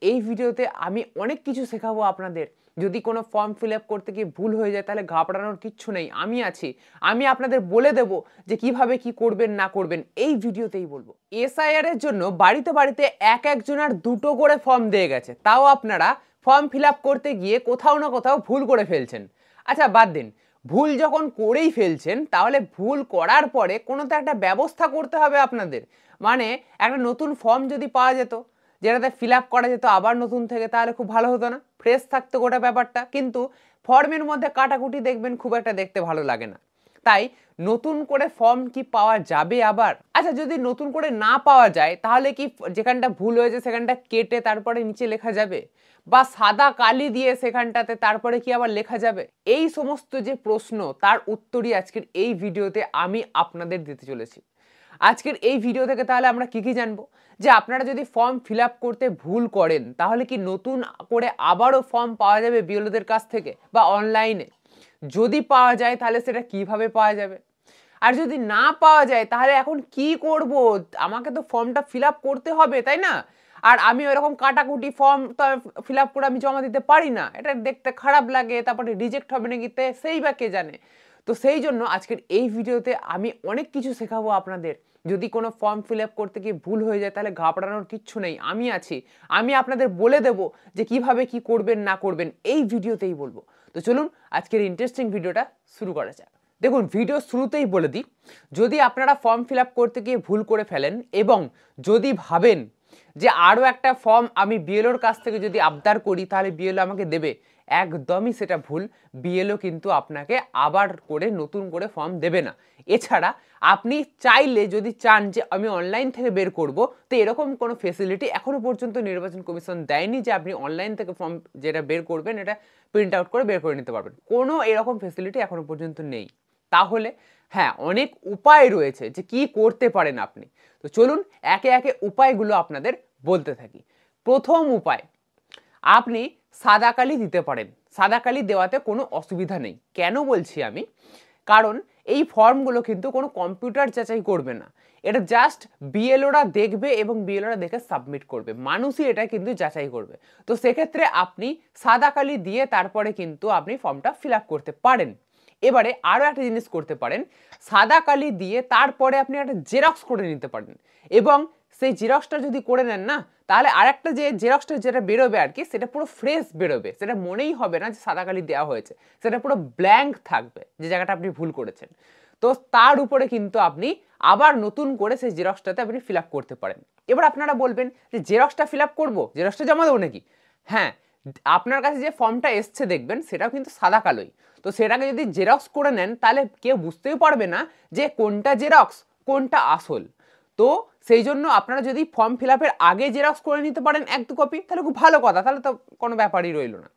এই ভিডিওতে আমি অনেক কিছু শেখাবো আপনাদের। যদি কোনো ফর্ম ফিল আপ করতে গিয়ে ভুল হয়ে যায় তাহলে ঘাবড়ানোর কিচ্ছু নেই, আমি আছি। আমি আপনাদের বলে দেব যে কিভাবে কি করবেন না করবেন, এই ভিডিওতেই বলবো। এসআইআর এর জন্য বাড়িতে বাড়িতে এক একজনের দুটো করে ফর্ম দিয়ে গেছে, তাও আপনারা ফর্ম ফিল আপ করতে গিয়ে কোথাও না কোথাও ভুল করে ফেলছেন। আচ্ছা বাদ দিন, ভুল যখন করেই ফেলছেন তাহলে ভুল করার পরে কোনো তো একটা ব্যবস্থা করতে হবে আপনাদের। মানে একটা নতুন ফর্ম যদি পাওয়া যেত যেটাতে ফিল আপ করা যেত আবার নতুন থেকে, তাহলে খুব ভালো হতো না? ফ্রেশ থাকতো গোটা ব্যাপারটা। কিন্তু ফর্মের মধ্যে কাটাকুটি দেখবেন খুব একটা দেখতে ভালো লাগে না। তাই নতুন করে ফর্ম কি পাওয়া যাবে আবার? আচ্ছা যদি নতুন করে না পাওয়া যায় তাহলে কি যেখানটা ভুল হয়েছে সেখানটা কেটে তারপরে নিচে লেখা যাবে, বা সাদা কালি দিয়ে সেখানটাতে তারপরে কি আবার লেখা যাবে? এই সমস্ত যে প্রশ্ন তার উত্তরই আজকের এই ভিডিওতে আমি আপনাদের দিতে চলেছি। আজকের এই ভিডিও থেকে তাহলে আমরা কি জানবো? যে আপনারা যদি ফর্ম ফিল আপ করতে ভুল করেন তাহলে কি নতুন করে আবারও ফর্ম পাওয়া যাবে বিএলওদের কাছ থেকে বা অনলাইনে? যদি পাওয়া যায় তাহলে সেটা কিভাবে পাওয়া যাবে? আর যদি না পাওয়া যায় তাহলে এখন কি করব? আমাকে তো ফর্মটা ফিল আপ করতে হবে, তাই না? আর আমি ওরকম কাটাকুটি ফর্ম তো ফিল আপ করে আমি জমা দিতে পারি না, এটা দেখতে খারাপ লাগে, তারপরে রিজেক্ট হবে নাকি সেই বা কে জানে। তো সেই জন্য আজকের এই ভিডিওতে আমি অনেক কিছু শেখাবো আপনাদের। যদি কোনো ফর্ম ফিল আপ করতে গিয়ে ভুল হয়ে যায় তাহলে ঘাবড়ানোর কিচ্ছু নেই, আমি আছি। আমি আপনাদের বলে দেব যে কিভাবে কি করবেন না করবেন, এই ভিডিওতেই বলবো। তো চলুন আজকের ইন্টারেস্টিং ভিডিওটা শুরু করা যাক। দেখুন, ভিডিও শুরুতেই বলে দিই, যদি আপনারা ফর্ম ফিল আপ করতে গিয়ে ভুল করে ফেলেন এবং যদি ভাবেন যে আরও একটা ফর্ম আমি বিএলওর কাছ থেকে যদি আবদার করি তাহলে বিএলও আমাকে দেবে, একদমই সেটা ভুল। বিএলও কিন্তু আপনাকে আবার করে নতুন করে ফর্ম দেবে না। এছাড়া আপনি চাইলে যদি চান যে আমি অনলাইন থেকে বের করব, তো এরকম কোনো ফেসিলিটি এখনো পর্যন্ত নির্বাচন কমিশন দেয়নি যে আপনি অনলাইন থেকে ফর্ম যেটা বের করবেন এটা প্রিন্ট আউট করে বের করে নিতে পারবেন। কোনো এরকম ফেসিলিটি এখনো পর্যন্ত নেই। তাহলে হ্যাঁ, অনেক উপায় রয়েছে যে কি করতে পারেন আপনি। তো চলুন একে একে উপায়গুলো আপনাদের বলতে থাকি। প্রথম উপায়, আপনি সাদা কালি দিতে পারেন। সাদা কালি দেওয়াতে কোনো অসুবিধা নেই। কেন বলছি আমি? কারণ এই ফর্মগুলো কিন্তু কোনো কম্পিউটার যাচাই করবে না, এটা জাস্ট বিএলওরা দেখবে এবং বিএলওরা দেখে সাবমিট করবে, মানুষই এটা কিন্তু যাচাই করবে। তো সেক্ষেত্রে আপনি সাদা কালি দিয়ে তারপরে কিন্তু আপনি ফর্মটা ফিল আপ করতে পারেন। এবারে আরও একটা জিনিস করতে পারেন, সাদা কালি দিয়ে তারপরে আপনি একটা জেরক্স করে নিতে পারেন, এবং সেই জেরক্সটা যদি করে নেন না, তাহলে আরেকটা যে জেরক্সটা যেটা বেরোবে আর কি, সেটা পুরো ফ্রেশ বেরোবে। সেটা মনেই হবে না যে সাদা কালি দেওয়া হয়েছে, সেটা পুরো ব্ল্যাঙ্ক থাকবে যে জায়গাটা আপনি ভুল করেছেন। তো তার উপরে কিন্তু আপনি আবার নতুন করে সেই জেরক্সটাতে আপনি ফিল আপ করতে পারেন। এবার আপনারা বলবেন যে জেরক্সটা ফিল আপ করবো, জেরক্সটা জমা দেবো নাকি? হ্যাঁ, আপনার কাছে যে ফর্মটা এসছে দেখবেন সেটাও কিন্তু সাদা কালোই। তো সেটাকে যদি জেরক্স করে নেন তাহলে কেউ বুঝতেই পারবে না যে কোনটা জেরক্স কোনটা আসল। তো সেই জন্য আপনারা যদি ফর্ম ফিল আপের আগে জেরক্স করে নিতে পারেন এক দু কপি, তাহলে খুব ভালো কথা, তাহলে তো কোনো ব্যাপারই রইল না।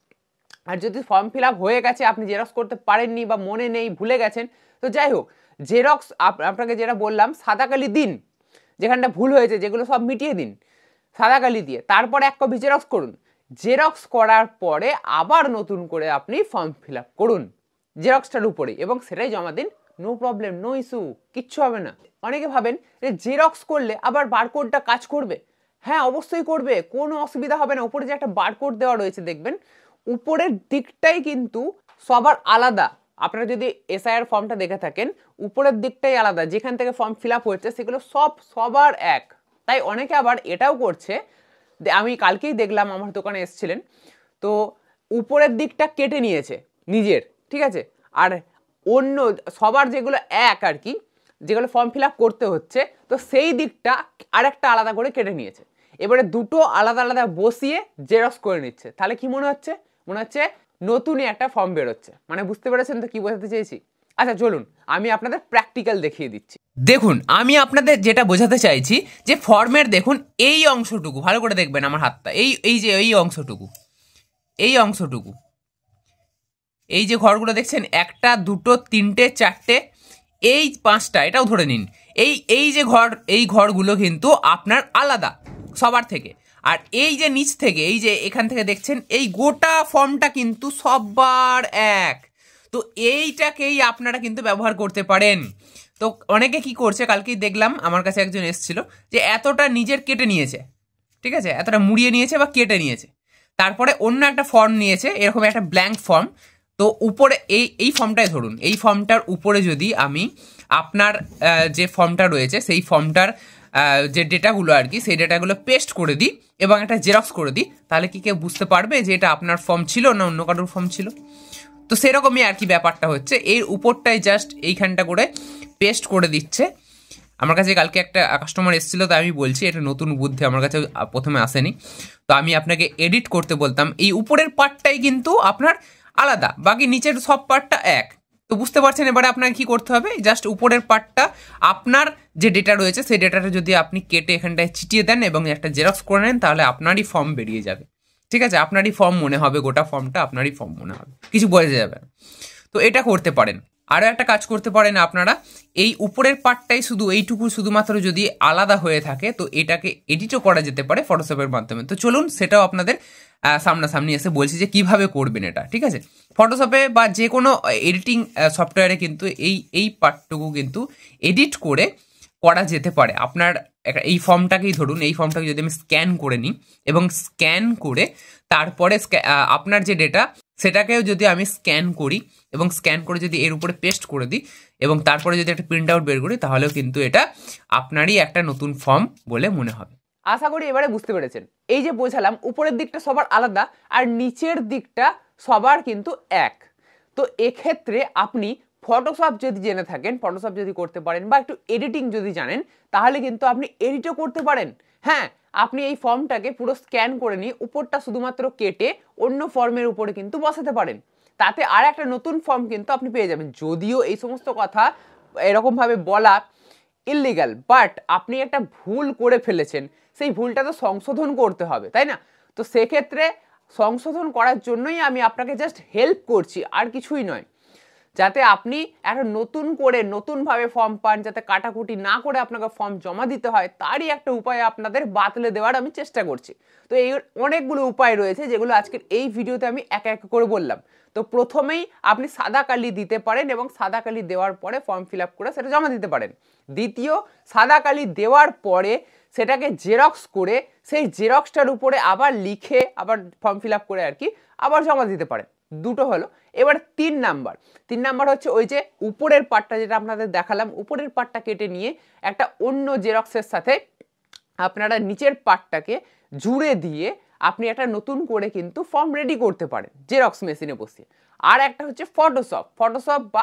আর যদি ফর্ম ফিল আপ হয়ে গেছে, আপনি জেরক্স করতে পারেননি বা মনে নেই, ভুলে গেছেন, তো যাই হোক, জেরক্স আপনাকে যেটা বললাম সাদা কালি দিন, যেখানটা ভুল হয়েছে যেগুলো সব মিটিয়ে দিন সাদা কালি দিয়ে, তারপর এক কপি জেরক্স করুন। জেরক্স করার পরে আবার নতুন করে আপনি ফর্ম ফিল আপ করুন জেরক্সটার উপরে, এবং সেটাই জমা দিন। নো প্রবলেম, নো ইস্যু, কিচ্ছু হবে না। অনেকে ভাবেন যে জেরক্স করলে আবার বারকোডটা কাজ করবে। হ্যাঁ অবশ্যই করবে, কোনো অসুবিধা হবে না। উপরে যে একটা বারকোড দেওয়া রয়েছে দেখবেন, উপরের দিকটাই কিন্তু সবার আলাদা। আপনারা যদি এসআইআর ফর্মটা দেখে থাকেন, উপরের দিকটাই আলাদা, যেখান থেকে ফর্ম ফিল আপ হচ্ছে সেগুলো সবার এক। তাই অনেকে আবার এটাও করছে, আমি কালকেই দেখলাম, আমার দোকানে এসেছিলেন, তো উপরের দিকটা কেটে নিয়েছে নিজের, ঠিক আছে, আর অন্য সবার যেগুলো এক আর কি, যেগুলো ফর্ম ফিল আপ করতে হচ্ছে, তো সেই দিকটা আরেকটা আলাদা করে কেটে নিয়েছে। এবারে দুটো আলাদা আলাদা বসিয়ে জেরক্স করে নিচ্ছে। তাহলে কি মনে হচ্ছে? মনে হচ্ছে নতুনই একটা ফর্ম বেরোচ্ছে। মানে বুঝতে পেরেছেন তো কি বোঝাতে চেয়েছি? আচ্ছা চলুন আমি আপনাদের প্র্যাকটিক্যাল দেখিয়ে দিচ্ছি। দেখুন, আমি আপনাদের যেটা বোঝাতে চাইছি যে ফর্মের দেখুন এই অংশটুকু ভালো করে দেখবেন, আমার হাতটা এই যে এই অংশটুকু, এই যে ঘরগুলো দেখছেন, একটা দুটো তিনটে চারটে এই পাঁচটা, এটাও ধরে নিন, এই যে ঘর, এই ঘরগুলো কিন্তু আপনার আলাদা সবার থেকে। আর এই যে নিচ থেকে, এই যে এখান থেকে দেখছেন, এই গোটা ফর্মটা কিন্তু সবার এক। তো এইটাকেই আপনারা কিন্তু ব্যবহার করতে পারেন। তো অনেকে কি করছে, কালকেই দেখলাম আমার কাছে একজন এসেছিল যে এতটা নিজের কেটে নিয়েছে, ঠিক আছে, এতটা মুড়িয়ে নিয়েছে বা কেটে নিয়েছে। তারপরে অন্য একটা ফর্ম নিয়েছে, এরকম একটা ব্ল্যাঙ্ক ফর্ম। তো উপরে এই ফর্মটাই ধরুন, এই ফর্মটার উপরে যদি আমি আপনার যে ফর্মটা রয়েছে সেই ফর্মটার যে ডেটাগুলো আর কি, সেই ডেটাগুলো পেস্ট করে দিই এবং একটা জেরক্স করে দিই, তাহলে কি কেউ বুঝতে পারবে যে এটা আপনার ফর্ম ছিল না অন্য কারোর ফর্ম ছিল? তো সেরকমই আর কি ব্যাপারটা হচ্ছে, এর উপরটাই জাস্ট এইখানটা করে পেস্ট করে দিচ্ছে। আমার কাছে কালকে একটা কাস্টমার এসেছিলো, তো আমি বলছি এটা নতুন বুদ্ধি, আমার কাছে প্রথমে আসেনি। তো আমি আপনাকে এডিট করতে বলতাম, এই উপরের পার্টটাই কিন্তু আপনার আলাদা, বাকি নিচের সব পার্টটা এক। তো বুঝতে পারছেন এবারে আপনাকে কি করতে হবে, জাস্ট উপরের পার্টটা আপনার যে ডেটা রয়েছে সেই ডেটাটা যদি আপনি কেটে এখানটায় চিটিয়ে দেন এবং একটা জেরক্স করে নেন, তাহলে আপনারই ফর্ম বেরিয়ে যাবে। ঠিক আছে, আপনারই ফর্ম মনে হবে, গোটা ফর্মটা আপনারই ফর্ম মনে হবে, কিছু বোঝা যাবে না। তো এটা করতে পারেন। আরও একটা কাজ করতে পারেন আপনারা, এই উপরের পার্টটাই শুধু এইটুকু শুধুমাত্র যদি আলাদা হয়ে থাকে, তো এটাকে এডিটও করা যেতে পারে ফটোশপের মাধ্যমে। তো চলুন সেটাও আপনাদের সামনাসামনি এসে বলছি যে কিভাবে করবেন এটা। ঠিক আছে, ফটোশপে বা যে কোনো এডিটিং সফটওয়্যারে কিন্তু এই পার্টটুকু কিন্তু এডিট করে করা যেতে পারে। আপনার এই ফর্মটাকেই ধরুন, এই ফর্মটাকে যদি আমি স্ক্যান করে নিই এবং স্ক্যান করে তারপরে আপনার যে ডেটা সেটাকেও যদি আমি স্ক্যান করি এবং স্ক্যান করে যদি এর উপরে পেস্ট করে দিই এবং তারপরে যদি একটা প্রিন্ট আউট বের করি, তাহলেও কিন্তু এটা আপনারই একটা নতুন ফর্ম বলে মনে হবে। আশা করি এবারে বুঝতে পেরেছেন। এই যে বোঝালাম, উপরের দিকটা সবার আলাদা আর নিচের দিকটা সবার কিন্তু এক। তো এক্ষেত্রে আপনি ফটোশপ যদি জেনে থাকেন, ফটোশপ যদি করতে পারেন বা একটু এডিটিং যদি জানেন, তাহলে কিন্তু আপনি এডিটও করতে পারেন। হ্যাঁ, আপনি এই ফর্মটাকে পুরো স্ক্যান করে নিয়ে উপরটা শুধুমাত্র কেটে অন্য ফর্মের উপরে কিন্তু বসাতে পারেন। তাতে আর একটা নতুন ফর্ম কিন্তু আপনি পেয়ে যাবেন। যদিও এই সমস্ত কথা এরকমভাবে বলা ইললিগাল, বাট আপনি একটা ভুল করে ফেলেছেন, সেই ভুলটা তো সংশোধন করতে হবে, তাই না? তো সেক্ষেত্রে সংশোধন করার জন্যই আমি আপনাকে জাস্ট হেল্প করছি, আর কিছুই নয়। যাতে আপনি একটা নতুন করে নতুনভাবে ফর্ম পান, যাতে কাটাকুটি না করে আপনাকে ফর্ম জমা দিতে হয়, তারই একটা উপায় আপনাদের বাতলে দেওয়ার আমি চেষ্টা করছি। তো এই অনেকগুলো উপায় রয়েছে যেগুলো আজকের এই ভিডিওতে আমি একে একে করে বললাম। তো প্রথমেই আপনি সাদা কালি দিতে পারেন এবং সাদা কালি দেওয়ার পরে ফর্ম ফিল আপ করে সেটা জমা দিতে পারেন। দ্বিতীয়, সাদা কালি দেওয়ার পরে সেটাকে জেরক্স করে সেই জেরক্সটার উপরে আবার লিখে আবার ফর্ম ফিল আপ করে আর কি আবার জমা দিতে পারেন। দুটো হলো। এবার 3 নাম্বার হচ্ছে ওই যে উপরের পার্টটা যেটা আপনাদের দেখালাম, উপরের পার্টটা কেটে নিয়ে একটা অন্য জেরক্সের সাথে আপনারা নিচের পার্টটাকে জুড়ে দিয়ে আপনি একটা নতুন করে কিন্তু ফর্ম রেডি করতে পারেন জেরক্স মেশিনে বসিয়ে। আর একটা হচ্ছে ফটোশপ বা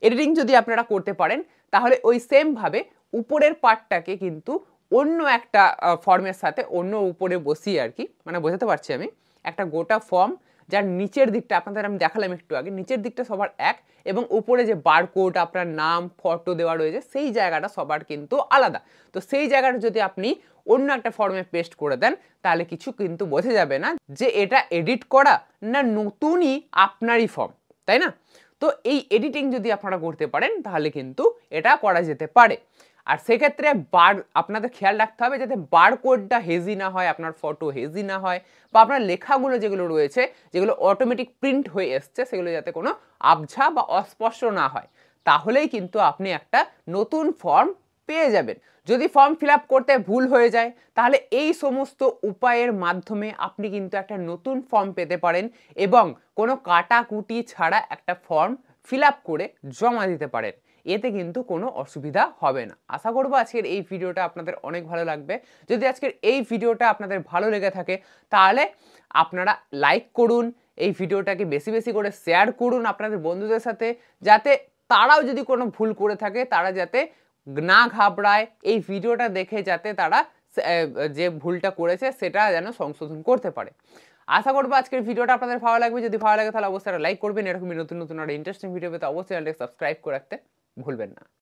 এডিটিং যদি আপনারা করতে পারেন, তাহলে ওই সেমভাবে উপরের পার্টটাকে কিন্তু অন্য একটা ফর্মের সাথে অন্য উপরে বসিয়ে আর কি, মানে বোঝাতে পারছি আমি, একটা গোটা ফর্ম যার নিচের দিকটা আপনাদের আমি দেখালাম একটু আগে, নিচের দিকটা সবার এক এবং উপরে যে বারকোড আপনার নাম ফটো দেওয়া রয়েছে সেই জায়গাটা সবার কিন্তু আলাদা। তো সেই জায়গাটা যদি আপনি অন্য একটা ফর্মে পেস্ট করে দেন, তাহলে কিছু কিন্তু বোঝা যাবে না যে এটা এডিট করা না নতুনই আপনারই ফর্ম, তাই না? তো এই এডিটিং যদি আপনারা করতে পারেন, তাহলে কিন্তু এটা করা যেতে পারে। আর সেক্ষেত্রে আপনাদের খেয়াল রাখতে হবে যাতে বারকোডটা হেজি না হয়, আপনার ফটো হেজি না হয়, বা আপনার লেখাগুলো যেগুলো রয়েছে, যেগুলো অটোমেটিক প্রিন্ট হয়ে এসছে, সেগুলো যাতে কোনো আবঝা বা অস্পষ্ট না হয়। তাহলেই কিন্তু আপনি একটা নতুন ফর্ম পেয়ে যাবেন। যদি ফর্ম ফিল আপ করতে ভুল হয়ে যায়, তাহলে এই সমস্ত উপায়ের মাধ্যমে আপনি কিন্তু একটা নতুন ফর্ম পেতে পারেন এবং কোনো কাটাকুটি ছাড়া একটা ফর্ম ফিল আপ করে জমা দিতে পারেন। এতে কিন্তু কোনো অসুবিধা হবে না। আশা করবো আজকের এই ভিডিওটা আপনাদের অনেক ভালো লাগবে। যদি আজকের এই ভিডিওটা আপনাদের ভালো লেগে থাকে, তাহলে আপনারা লাইক করুন, এই ভিডিওটাকে বেশি বেশি করে শেয়ার করুন আপনাদের বন্ধুদের সাথে, যাতে তারাও যদি কোনো ভুল করে থাকে তারা যাতে না ঘাবড়ায়, এই ভিডিওটা দেখে যাতে তারা যে ভুলটা করেছে সেটা যেন সংশোধন করতে পারে। আশা করবো আজকের ভিডিওটা আপনাদের ভালো লাগবে। যদি ভালো লাগে তাহলে অবশ্যই লাইক করবেন। এরকমই নতুন নতুন আর ইন্টারেস্টিং ভিডিও পেতে অবশ্যই চ্যানেলটাকে সাবস্ক্রাইব করে রাখতে ভুলবেন না।